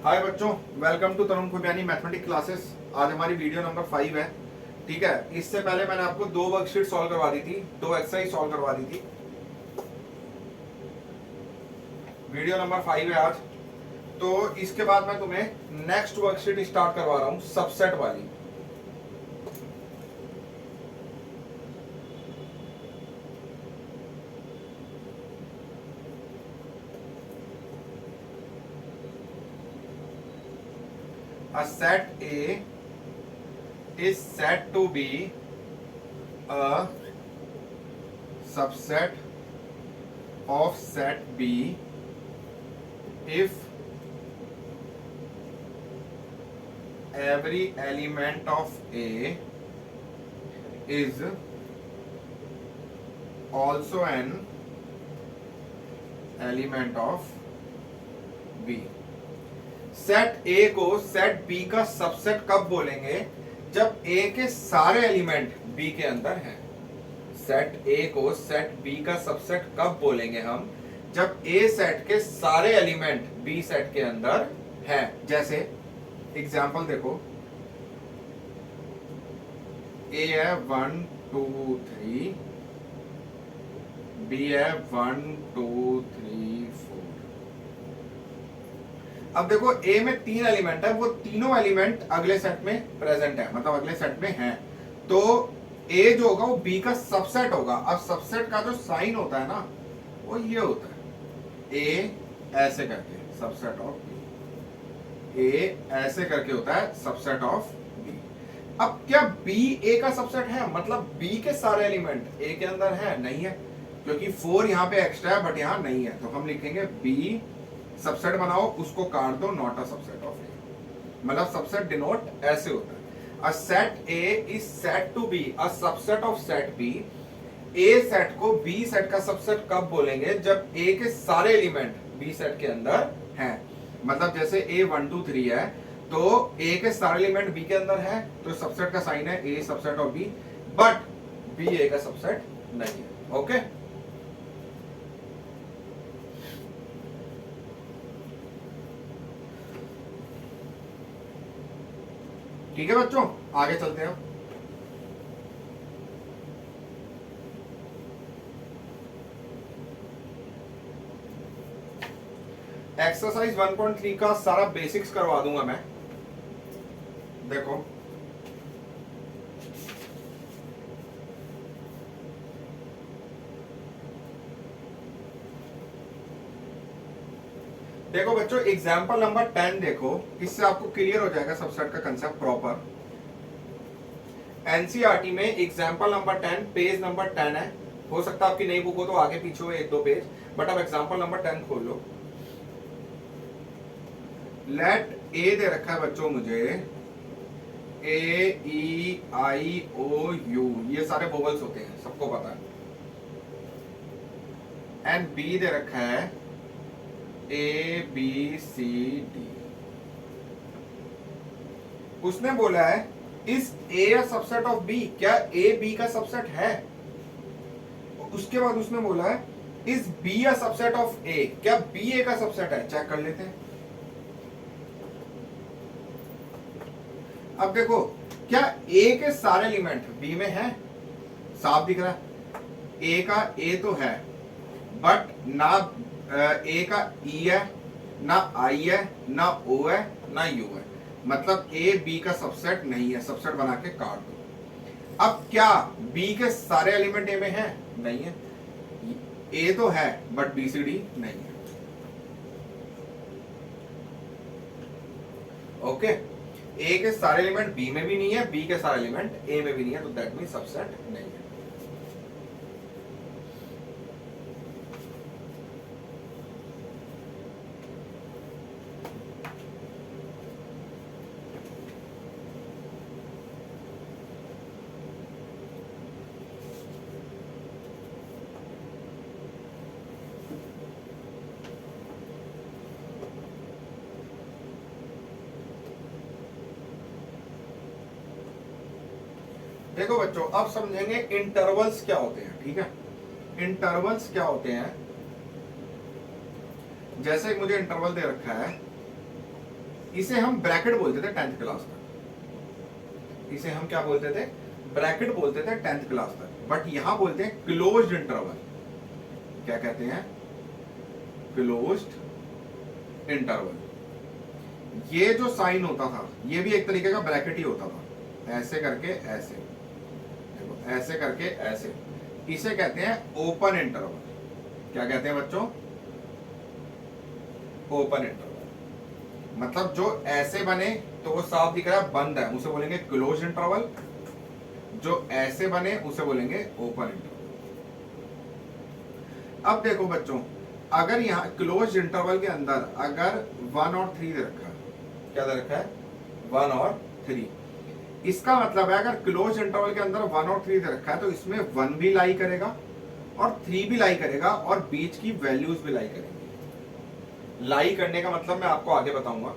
हाय बच्चों, welcome to Tarun Khubiyani mathematics classes. आज हमारी वीडियो नंबर 5 है। ठीक है, इससे पहले मैंने आपको 2 वर्कशीट सॉल्व करवा दी थी, 2 एक्सरसाइज सॉल्व करवा दी थी। वीडियो नंबर 5 है आज। तो इसके बाद मैं तुम्हें नेक्स्ट वर्कशीट स्टार्ट करवा रहा हूं, सबसेट वाली। A set A is said to be a subset of set B if every element of A is also an element of B। Set ए को सेट बी का सबसेट कब बोलेंगे? जब ए के सारे एलिमेंट बी के अंदर हैं। सेट ए को सेट बी का सबसेट कब बोलेंगे हम? जब ए सेट के सारे एलिमेंट बी सेट के अंदर हैं। जैसे एग्जांपल देखो, ए है 1 2 3, बी है 1 2 3 4। अब देखो ए में 3 एलिमेंट है, वो तीनों एलिमेंट अगले सेट में प्रेजेंट है, मतलब अगले सेट में हैं। तो ए जो होगा वो बी का सबसेट होगा। अब सबसेट का जो साइन होता है ना, वो ये होता है, ए ऐसे करके सबसेट ऑफ बी, ए ऐसे करके होता है सबसेट ऑफ बी। अब क्या बी ए का सबसेट है? मतलब बी के सारे एलिमेंट ए के अंदर है? नहीं है, क्योंकि 4 यहाँ पे एक्स्ट्रा है बट यहाँ नहीं है। तो हम लिखेंगे बी सबसेट बनाओ, उसको काट दो, not a subset of A. मतलब सबसेट डिनोट ऐसे होता है, a set A is said to be a subset of set B. A set को बी सेट का सबसेट कब बोलेंगे? जब ए के सारे एलिमेंट बी सेट के अंदर हैं। मतलब जैसे ए 1 2 3 है, तो ए के सारे एलिमेंट बी के अंदर है, तो सबसेट का साइन है a subset of b, but b a का सबसेट नहीं है। ओके, ठीक है बच्चों, आगे चलते हैं। एक्सरसाइज 1.3 का सारा बेसिक्स करवा दूंगा मैं। देखो देखो बच्चों, एग्जाम्पल नंबर 10 देखो, इससे आपको क्लियर हो जाएगा सबसेट का कंसेप्ट प्रॉपर। एनसीईआरटी में एग्जाम्पल नंबर 10 पेज नंबर 10 है। हो सकता है आपकी नई बुक हो तो आगे पीछे हो 1-2 पेज, बट अब एग्जाम्पल नंबर 10 खोल लो। लेट ए दे रखा है बच्चों मुझे, ए ई आई ओ यू, ये सारे वोवेल्स होते हैं, सबको पता है। एंड बी दे रखा है ए बी सी डी। उसने बोला है इस ए सबसेट ऑफ बी, क्या ए बी का सबसेट है? उसके बाद उसने बोला है इस बी अ सबसेट ऑफ ए, क्या बी ए का सबसेट है? चेक कर लेते हैं। अब देखो, क्या ए के सारे एलिमेंट बी में है? साफ दिख रहा है, ए का ए तो है, बट ना ए का ई है, ना आई है, ना ओ है, ना यू है। मतलब ए बी का सबसेट नहीं है, सबसेट बना के काट दो। अब क्या बी के सारे एलिमेंट ए में है? नहीं है। ए तो है बट बी सी डी नहीं है। ओके, ए के सारे एलिमेंट बी में भी नहीं है, बी के सारे एलिमेंट ए में भी नहीं है, तो दैट मीन सबसेट नहीं है। देखो बच्चों, अब समझेंगे इंटरवल्स क्या होते हैं। ठीक है, इंटरवल्स क्या होते हैं? जैसे मुझे इंटरवल दे रखा है इसे हम ब्रैकेट बोलते थे 10th क्लास तक, इसे हम क्या बोलते थे, ब्रैकेट बोलते थे 10th क्लास तक, बट यहां बोलते हैं क्लोज्ड इंटरवल। क्या कहते हैं, क्लोज्ड इंटरवल। ये जो साइन होता था ये भी एक तरीके का ब्रैकेट ही होता था, ऐसे करके ऐसे, देखो ऐसे करके ऐसे, इसे कहते हैं ओपन इंटरवल। क्या कहते हैं बच्चों, ओपन इंटरवल। मतलब जो ऐसे बने तो वो साफ दिख रहा है बंद है, उसे बोलेंगे क्लोज इंटरवल। जो ऐसे बने उसे बोलेंगे ओपन इंटरवल। अब देखो बच्चों, अगर यहाँ क्लोज इंटरवल के अंदर अगर 1 और 3 दे रखा है, क्या दे रखा है, 1 और 3, इसका मतलब है अगर क्लोज इंटरवल के अंदर 1 और 3 दे रखा है तो इसमें 1 भी लाई करेगा और 3 भी लाई करेगा और बीच की वैल्यूज भी लाई करेंगे। लाई करने का मतलब मैं आपको आगे बताऊंगा।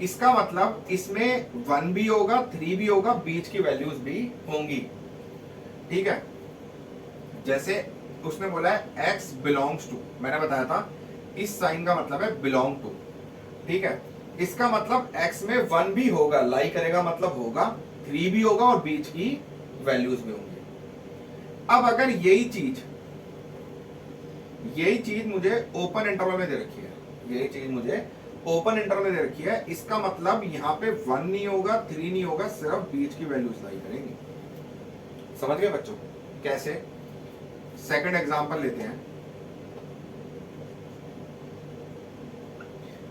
इसका मतलब इसमें 1 भी होगा, 3 भी होगा, बीच की वैल्यूज भी होंगी। ठीक है, जैसे उसने बोला है x बिलोंग्स टू, मैंने बताया था इस साइन का मतलब है बिलोंग टू। ठीक है, इसका मतलब x में 1 भी होगा, लाई करेगा मतलब होगा, 3 भी होगा और बीच की वैल्यूज भी होंगी। अब अगर यही चीज मुझे ओपन इंटरवल में दे रखी है, यही चीज मुझे ओपन इंटरवल में दे रखी है, इसका मतलब यहां पे 1 नहीं होगा, 3 नहीं होगा, सिर्फ बीच की वैल्यूज लाई करेंगी। समझ गए बच्चों कैसे? सेकंड एग्जांपल लेते हैं।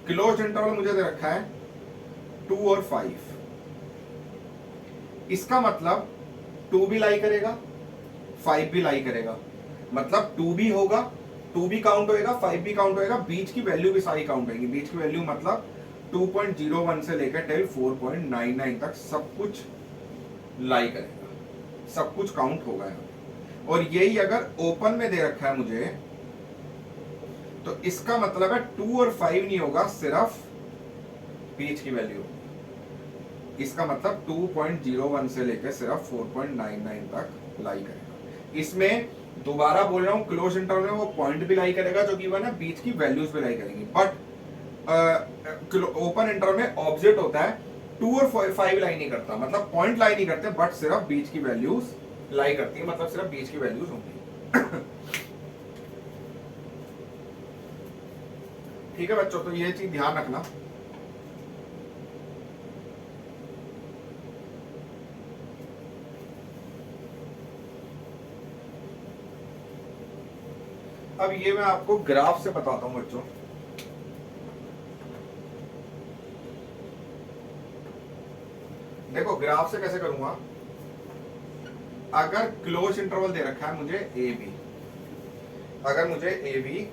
क्लोज्ड इंटरवल मुझे दे रखा है 2 और 5, इसका मतलब 2 भी लाई करेगा, 5 भी लाई करेगा, मतलब 2 भी होगा, 2 भी काउंट होएगा, 5 भी काउंट होएगा, बीच की वैल्यू भी सारी काउंट होगी। बीच की वैल्यू मतलब 2.01 से लेकर टिल 4.99 तक सब कुछ लाई करेगा, सब कुछ काउंट होगा यहाँ। और यही अगर ओपन में दे रखा है मुझे तो इसका मतलब है 2 और 5 नहीं होगा, सिर्फ बीच की वैल्यू। इसका मतलब 2.01 से लेकर सिर्फ 4.99 तक लाई करेगा। इसमें दोबारा बोल रहा हूं, क्लोज इंटरवल में वो पॉइंट भी लाई करेगा जो गिवन है, बीच की वैल्यूज भी लाई करेंगी। बट ओपन इंटरवल में ऑब्जेक्ट होता है 2 और 5 लाई नहीं करता, मतलब पॉइंट लाई नहीं करते, बट सिर्फ बीच की वैल्यूज लाई करती है, मतलब सिर्फ बीच की वैल्यूज होंगी। ठीक है बच्चों, तो ये चीज ध्यान रखना। अब ये मैं आपको ग्राफ से बताता हूं बच्चों। देखो ग्राफ से कैसे करूंगा, अगर क्लोज इंटरवल दे रखा है मुझे ए बी, अगर मुझे ए बी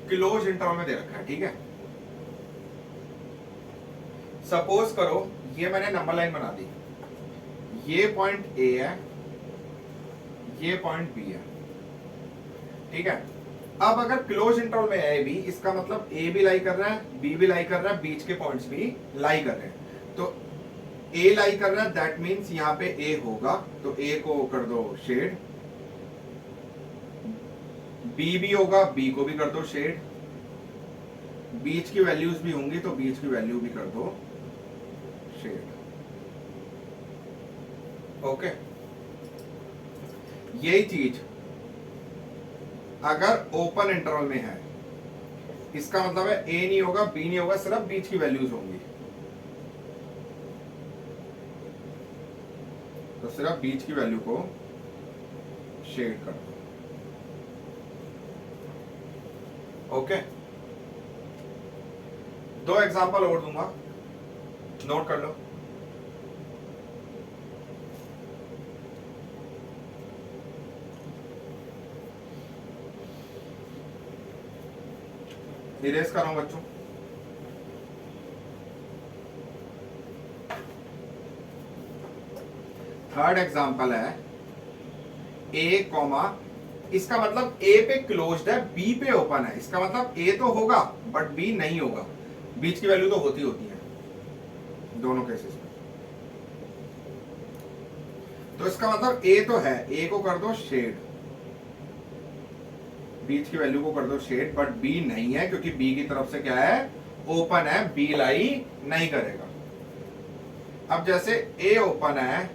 क्लोज इंटरवल में दे रखा है, ठीक है, सपोज करो ये मैंने नंबर लाइन बना दी, ये पॉइंट ए है, ये पॉइंट बी है। ठीक है, अब अगर क्लोज इंटरवल में है बी, इसका मतलब ए भी लाई कर रहा है, बी भी लाई कर रहा है, बीच के पॉइंट्स भी लाई कर रहे हैं। तो ए लाई कर रहा है, दैट मीन्स यहां पे ए होगा, तो ए को कर दो शेड, बी भी होगा, बी को भी कर दो शेड, बीच की वैल्यूज भी होंगी तो बीच की वैल्यू भी कर दो शेड। ओके, यही चीज अगर ओपन इंटरवल में है, इसका मतलब है ए नहीं होगा, बी नहीं होगा, सिर्फ बीच की वैल्यूज होंगी, तो सिर्फ बीच की वैल्यू को शेड कर दो। ओके, 2 एग्जांपल और दूंगा, नोट कर लो। इरेज कर रहा हूं बच्चों। थर्ड एग्जांपल है ए कॉमा, इसका मतलब ए पे क्लोज्ड है, बी पे ओपन है, इसका मतलब ए तो होगा बट बी नहीं होगा, बीच की वैल्यू तो होती है दोनों केसेस में। तो इसका मतलब ए तो है, ए को कर दो शेड, बीच की वैल्यू को कर दो शेड, बट बी नहीं है क्योंकि बी की तरफ से क्या है, ओपन है, बी लाई नहीं करेगा। अब जैसे ए ओपन है,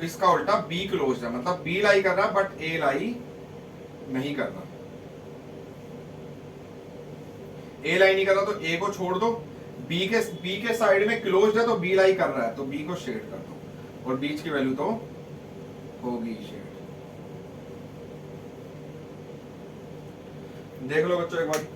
इसका उल्टा बी क्लोज है, मतलब बी लाई कर रहा है बट ए लाई नहीं कर रहा। ए लाई नहीं कर रहा तो ए को छोड़ दो, बी के साइड में क्लोज है तो बी लाई कर रहा है तो बी को शेड कर दो, और बीच की वैल्यू तो होगी शेड। देख लो बच्चों एक बार।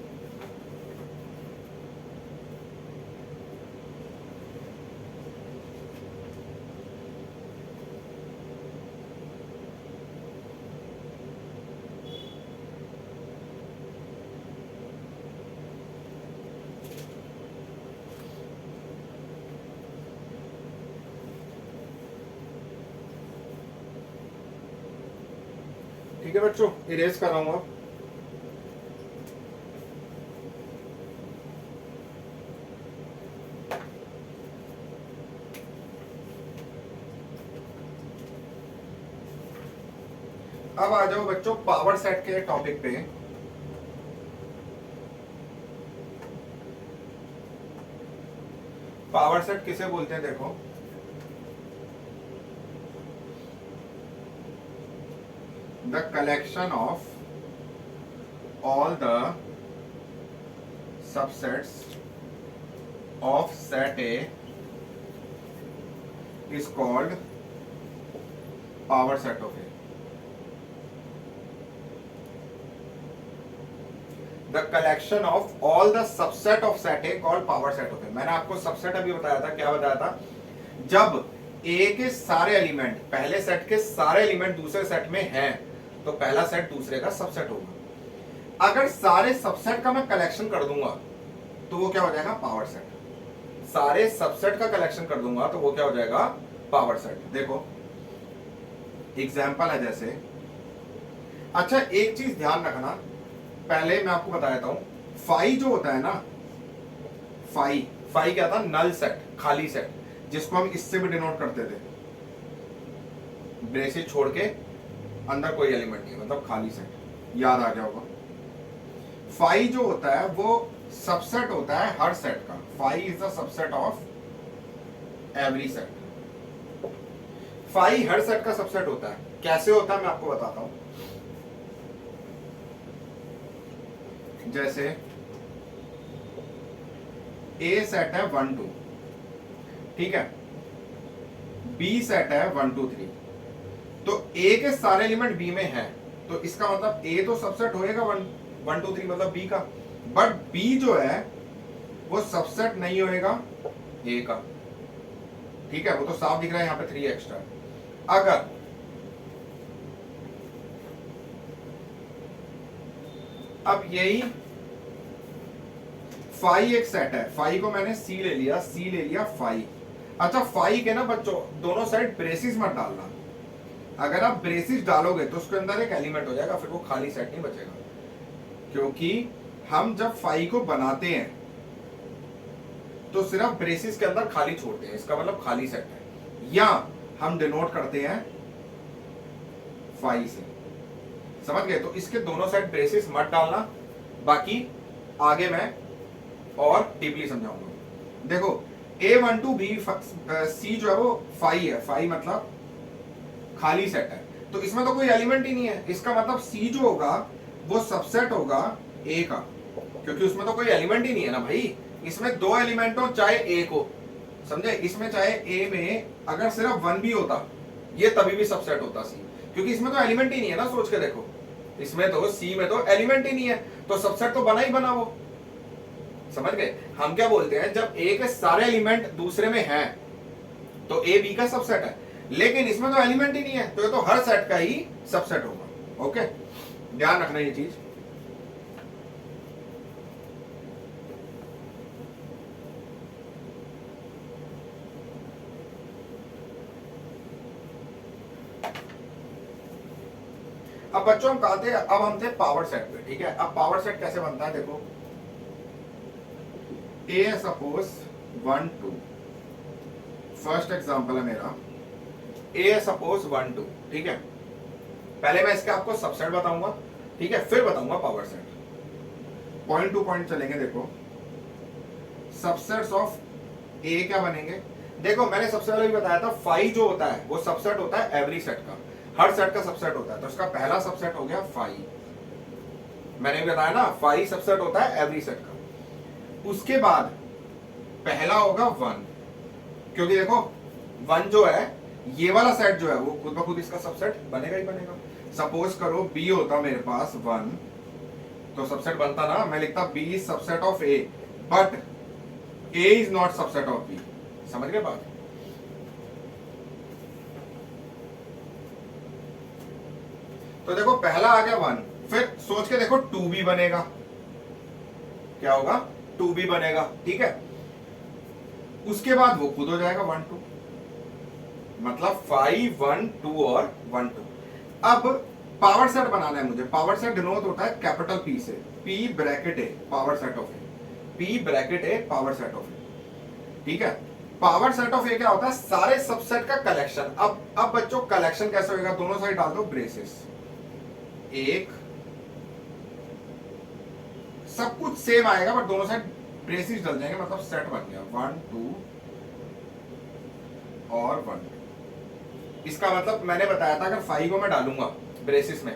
ठीक है बच्चों, इरेज कर रहा हूं अब आ जाओ बच्चों पावर सेट के टॉपिक पे। पावर सेट किसे बोलते हैं देखो, the collection of all the subsets of set A is called power set of A. The collection of all the subset of set A called power set of A. मैंने आपको subset अभी बताया था, क्या बताया था, जब A के सारे एलिमेंट पहले सेट के सारे एलिमेंट दूसरे सेट में हैं तो पहला सेट दूसरे का सबसेट होगा। अगर सारे सबसेट का मैं कलेक्शन कर दूंगा तो वो क्या हो जाएगा, पावर सेट। सारे सबसेट का कलेक्शन कर दूंगा तो वो क्या हो जाएगा, पावर सेट। देखो एग्जांपल है जैसे, अच्छा एक चीज ध्यान रखना, पहले मैं आपको बता देता हूं, फाई जो होता है ना, फाई क्या था, नल सेट, खाली सेट, जिसको हम इससे भी डिनोट करते थे, ब्रेसेस छोड़ के अंदर कोई एलिमेंट नहीं, मतलब खाली सेट, याद आ गया होगा। फाई जो होता है वो सबसेट होता है हर सेट का, phi is the subset of every set. Phi हर सेट का सबसेट होता है। कैसे होता है मैं आपको बताता हूं। जैसे ए सेट है 1 2, ठीक है, बी सेट है 1 2 3, तो ए के सारे एलिमेंट बी में हैं तो इसका मतलब ए तो सबसेट होएगा 1 2 3 मतलब बी का, बट बी जो है वो सबसेट नहीं होएगा ए का, ठीक है, वो तो साफ दिख रहा है यहां पे 3 एक्स्ट्रा। अगर अब यही फाई एक सेट है, फाई को मैंने सी ले लिया फाई। अच्छा फाई के ना बच्चों दोनों साइड ब्रेसिस मत डालना, अगर आप ब्रेसिस डालोगे तो उसके अंदर एक एलिमेंट हो जाएगा, फिर वो खाली सेट नहीं बचेगा, क्योंकि हम जब फाई को बनाते हैं तो सिर्फ ब्रेसिस के अंदर खाली छोड़ते हैं, इसका मतलब खाली सेट है, या हम डिनोट करते हैं फाई से, समझ गए। तो इसके दोनों साइड ब्रेसिस मत डालना, बाकी आगे मैं और डीपली समझाऊंगा। देखो A1 2 B C जो है वो फाई है, फाई मतलब खाली सेट है, तो इसमें तो कोई एलिमेंट ही नहीं है, इसका मतलब C जो होगा वो सबसेट होगा A का, क्योंकि उसमें तो कोई एलिमेंट ही नहीं है ना भाई, इसमें दो एलिमेंट हो चाहे A को, समझे, इसमें चाहे A में अगर सिर्फ 1 भी होता ये तभी भी सबसेट होता C, क्योंकि इसमें तो एलिमेंट ही नहीं है ना, सोच के देखो, इसमें तो C में तो एलिमेंट ही नहीं है, तो सबसेट तो बना ही बना वो, समझ गए। हम क्या बोलते हैं, जब A के सारे एलिमेंट दूसरे में हैं तो A B का सबसेट है, लेकिन इसमें तो एलिमेंट ही नहीं है तो ये तो हर सेट का ही सबसेट होगा। ओके, ध्यान रखना ये चीज। अब बच्चों हम कहते हैं, अब हम थे पावर सेट पे, ठीक है। अब पावर सेट कैसे बनता है देखो, ए सपोज 1 2, फर्स्ट एग्जांपल है मेरा, ए सपोज 1 2, ठीक है। पहले मैं इसके आपको सबसेट बताऊंगा, ठीक है, फिर बताऊंगा power set, point two point चलेंगे। देखो सबसेट्स ऑफ ए क्या बनेंगे? देखो मैंने सबसे पहले भी बताया था फाई जो होता है वो सबसेट होता है एवरी सेट का, हर सेट का सबसेट होता है। तो इसका पहला सबसेट हो गया फाई, मैंने भी बताया ना फाई सबसेट होता है एवरी सेट का। उसके बाद पहला होगा वन, क्योंकि देखो वन जो है ये वाला सेट जो है वो खुद ब खुद इसका सबसेट बनेगा ही बनेगा। सपोज करो बी होता मेरे पास वन, तो सबसेट बनता ना, मैं लिखता B is subset of A, but A is not subset of B. समझ गए बात? तो देखो पहला आ गया वन, फिर सोच के देखो टू भी बनेगा, क्या होगा? टू भी बनेगा, ठीक है। उसके बाद वो खुद हो जाएगा वन टू, मतलब फाइव वन टू और वन टू। अब पावर सेट बनाना है मुझे। पावर सेट डिनोट होता है कैपिटल पी से, p bracket a power set of a, p bracket a power set of a, ठीक है। पावर सेट ऑफ ए क्या होता है? सारे सबसेट का कलेक्शन। अब बच्चों कलेक्शन कैसे होगा? दोनों साइड डाल दो ब्रेसेस, एक सब कुछ सेम आएगा बट दोनों साइड ब्रेसेस डल जाएंगे, मतलब सेट बन गया वन टू और वन। इसका मतलब मैंने बताया था अगर फाइव को मैं डालूंगा ब्रेसिस में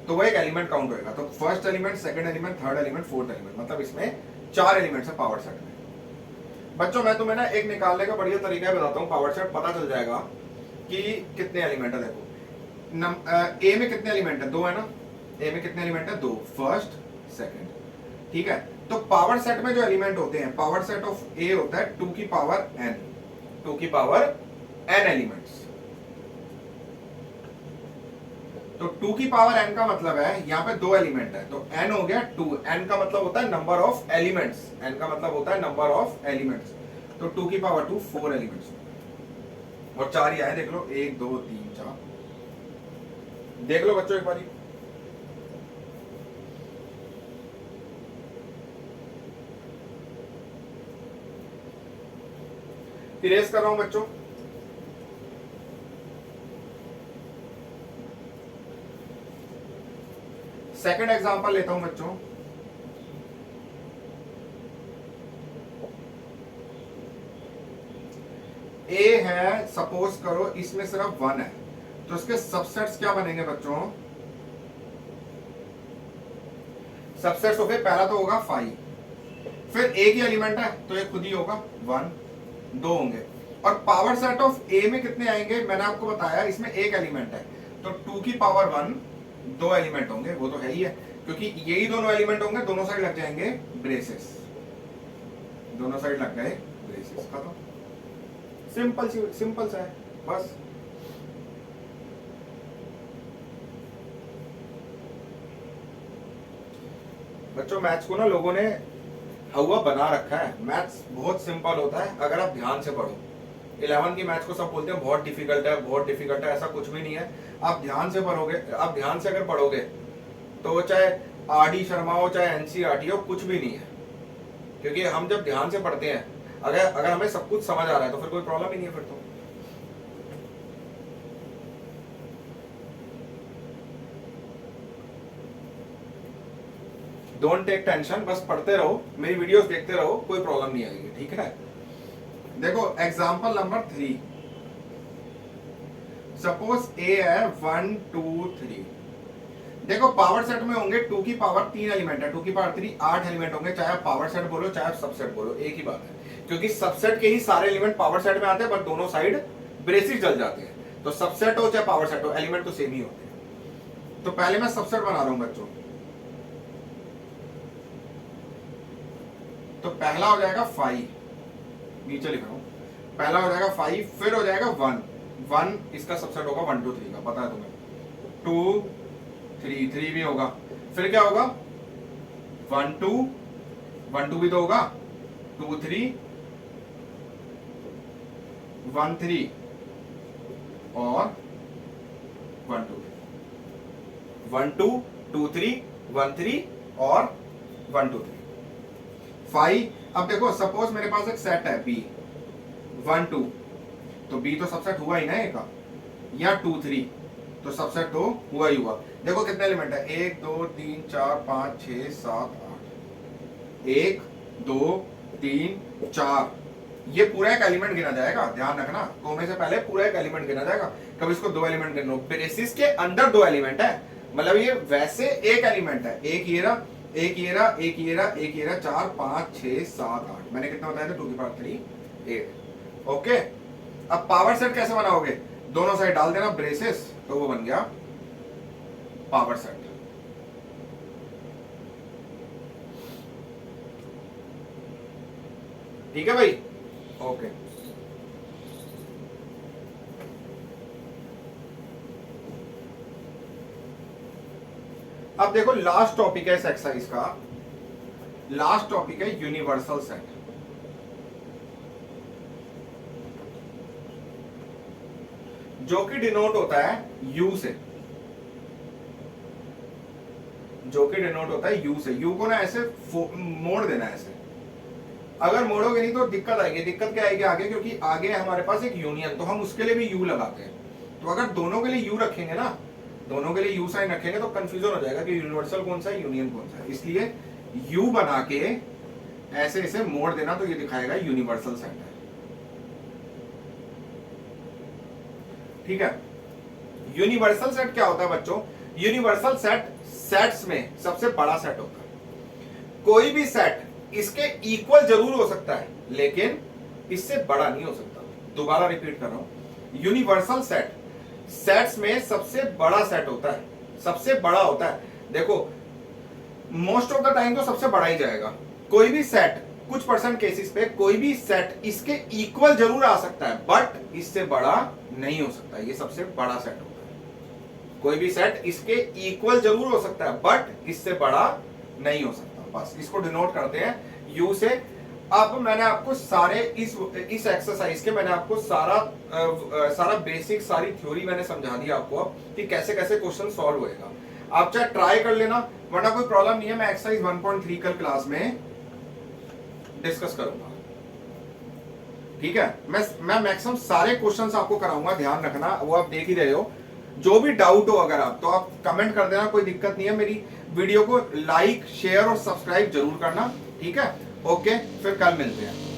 तो वो एक एलिमेंट काउंट होएगा। तो first element, second element, third element, fourth element, मतलब इसमें 4 एलिमेंट्स है पावर सेट में। बच्चों मैं तुम्हें ना एक निकालने का बढ़िया तरीका बताता हूँ, पावर सेट पता चल जाएगा कि कितने एलिमेंट है। देखो ए में कितने एलिमेंट है? 2 है ना। ए में कितने एलिमेंट है? 2, फर्स्ट सेकंड, ठीक है। तो पावर सेट में जो एलिमेंट होते हैं, पावर सेट ऑफ ए होता है 2 की पावर n, 2 की पावर n एलिमेंट्स। तो 2 की पावर n का मतलब है यहाँ पे 2 एलिमेंट है, तो n हो गया 2। n का मतलब होता है नंबर ऑफ एलिमेंट्स, n का मतलब होता है नंबर ऑफ एलिमेंट्स। तो 2 की पावर 2 4 एलिमेंट्स और 4 ही आए, देख लो 1 2 3 4, देख लो बच्चों एक बारी। इरेज कर रहा हूं बच्चों। सेकंड एग्जांपल लेता हूं बच्चों। ए है, सपोज करो इसमें सिर्फ 1 है, तो इसके सबसेट्स क्या बनेंगे बच्चों? सबसेट्स ऑफ ए पहला तो होगा 5, फिर ए की एलिमेंट है तो ये खुद ही होगा 1, 2 होंगे। और पावर सेट ऑफ ए में कितने आएंगे? मैंने आपको बताया इसमें एक एलिमेंट है, तो 2 की पावर 1 2 एलिमेंट होंगे, वो तो है ही है, क्योंकि यही दोनों एलिमेंट होंगे, दोनों साइड लग जाएंगे ब्रेसेस, दोनों साइड लग गए ब्रेसेस, खत्म। सिंपल सा है बस। बच्चों मैथ्स को ना लोगों ने हवा बना रखा है। मैथ्स बहुत सिंपल होता है अगर आप ध्यान से पढ़ो। 11 की मैथ्स को सब बोलते हैं बहुत डिफिकल्ट है, बहुत डिफिकल्ट है, ऐसा कुछ भी नहीं है। आप ध्यान से पढ़ोगे, आप ध्यान से अगर पढ़ोगे तो चाहे आरडी शर्मा हो चाहे एनसीईआरटी हो, कुछ भी नहीं है। क्योंकि हम जब ध्यान से पढ़ते हैं, अगर हमें सब कुछ समझ आ रहा है तो फिर कोई प्रॉब्लम ही नहीं है फिर तो। डोंट टेक टेंशन, बस पढ़ते रहो, मेरी वीडियोस देखते रहो, कोई प्रॉब्लम नहीं आएगी, ठीक है। देखो एग्जांपल नंबर 3, सपोज ए है 1 2 3। देखो पावर सेट में होंगे 2 की पावर 3 एलिमेंट है, 2 की पावर 3 8 एलिमेंट होंगे, चाहे आप पावर सेट बोलो चाहे आप सबसेट बोलो, एक ही बात है। क्योंकि सबसेट के ही सारे एलिमेंट पावर सेट में आते हैं, बट दोनों साइड ब्रेसिस जल जाते हैं। तो सबसेट हो चाहे पावर सेट हो, एलिमेंट तो सेम ही होते हैं। तो पहले मैं सबसेट बना रहा हूं बच्चों। तो पहला हो जाएगा 5, नीचे लिख रहा हूं, पहला हो जाएगा 5, फिर हो जाएगा 1, इसका सबसेट होगा 1 2 3 का, पता है तुम्हें। 2 3 3 भी होगा, फिर क्या होगा 1 2 भी तो होगा, 2 3 1 3 और 1 2 1 2 2 3 1 3 और 1 2 3 5। अब देखो सपोज मेरे पास एक सेट है बी 1 2, तो बी तो सबसेट हुआ ही ना ए का, या 2 3 तो सबसेट तो हुआ ही हुआ। देखो कितने एलिमेंट है, 1 2 3 4 5 6 7 8, 1 2 3 4, ये पूरा एक एलिमेंट गिना जाएगा, ध्यान रखना, कोमे से पहले पूरा एक एलिमेंट गिना जाएगा। कभी इसको 2 एलिमेंट गिनो, बेसिस के अंदर 2 एलिमेंट है, मतलब ये वैसे एक एलिमेंट है, एक ये रहा, एक ये रहा, एक ये रहा, एक ये रहा, 4 5 6 7 8, मैंने कितना बताया था 2 की पावर 3 8। ओके, अब पावर सेट कैसे बनाओगे, दोनों साइड डाल देना ब्रेसेस, तो वो बन गया पावर सेट। ठीक है भाई, ओके। अब देखो लास्ट टॉपिक है इस एक्सरसाइज का, लास्ट टॉपिक है यूनिवर्सल सेट। जो कि डिनोट होता है यू से, जो कि डिनोट होता है यू से। यू को ना ऐसे मोड़ देना है ऐसे, अगर मोड़ोगे नहीं तो दिक्कत आएगी। दिक्कत क्या आएगी आगे, क्योंकि आगे है हमारे पास एक यूनियन, तो हम उसके लिए भी यू लगाते हैं। तो अगर दोनों के लिए यू रखेंगे ना, दोनों के लिए यू साइन रखेंगे तो कंफ्यूजन हो जाएगा कि यूनिवर्सल कौन सा है, यूनियन कौन सा है। इसलिए यू बना के ऐसे ऐसे मोड़ देना, तो ये दिखाएगा यूनिवर्सल सेट है। ठीक है, यूनिवर्सल सेट क्या होता है बच्चों, यूनिवर्सल सेट सेट्स में सबसे बड़ा सेट होता है। कोई भी सेट इसके इक्वल जरूर हो सकता है, लेकिन इससे बड़ा नहीं हो सकता। दोबारा रिपीट कर रहा हूं, यूनिवर्सल सेट सेट्स में सबसे बड़ा सेट होता है, सबसे बड़ा होता है। देखो मोस्ट ऑफ द टाइम तो सबसे बड़ा ही जाएगा। कोई भी सेट, कुछ परसेंट केसेस पे कोई भी सेट इसके इक्वल जरूर आ सकता है, बट इससे बड़ा नहीं हो सकता। ये सबसे बड़ा सेट होता है। कोई भी सेट इसके इक्वल जरूर हो सकता है, बट इससे बड़ा नहीं हो सकता। बस इसको डिनोट करते हैं यू से। अब मैंने आपको सारे इस एक्सरसाइज के मैंने आपको सारा बेसिक, सारी थ्योरी मैंने समझा दी आपको अब कि कैसे कैसे क्वेश्चन सॉल्व होएगा। आप चाहे ट्राई कर लेना, वरना कोई प्रॉब्लम नहीं है। मैं एक्सरसाइज 1.3 कल क्लास में डिस्कस करूंगा। ठीक है, मैं मैक्सिमम सारे क्वेश्चंस आपको कराऊंगा, ध्यान रखना, वो आप देख ही रहे हो। जो भी डाउट हो अगर आप, तो आप कमेंट कर देना, कोई दिक्कत नहीं है। मेरी वीडियो को लाइक, शेयर और सब्सक्राइब जरूर करना। ठीक है, ओके, फिर कल मिलते हैं।